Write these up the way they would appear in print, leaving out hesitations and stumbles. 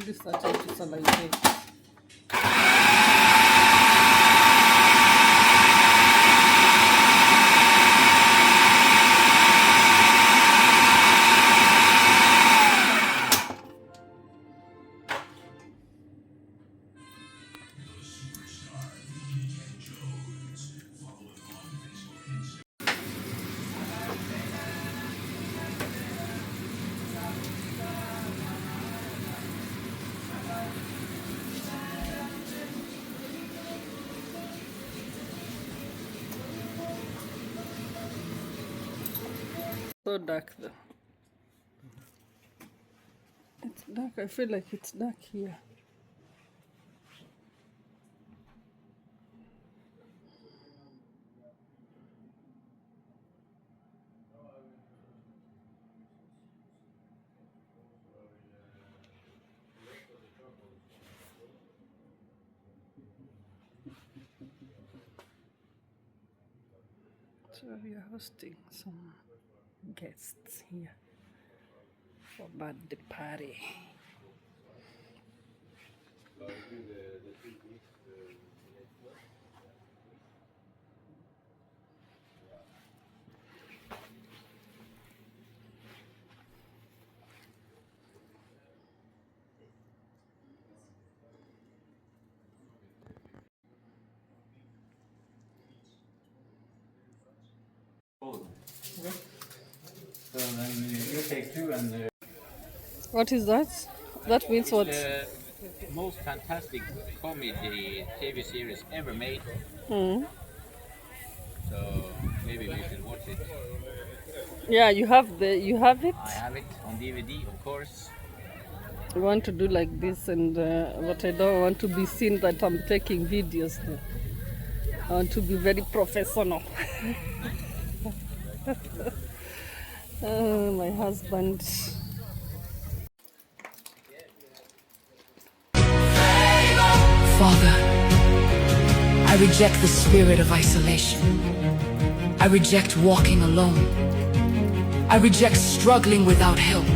really starting to salivate. So dark though. It's dark. I feel like it's dark here. So we are hosting some guests here for birthday party. So then you take two and What is that? That means what? the most fantastic comedy TV series ever made. Hmm. So maybe we should watch it. Yeah, you have it. I have it on DVD, of course. I want to do like this, and but I don't want to be seen that I'm taking videos. I want to be very professional. My husband. Father, I reject the spirit of isolation. I reject walking alone. I reject struggling without help.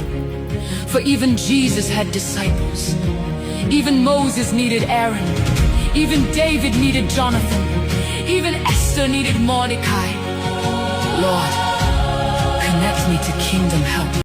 For even Jesus had disciples. Even Moses needed Aaron. Even David needed Jonathan. Even Esther needed Mordecai. Lord, connect me to kingdom help.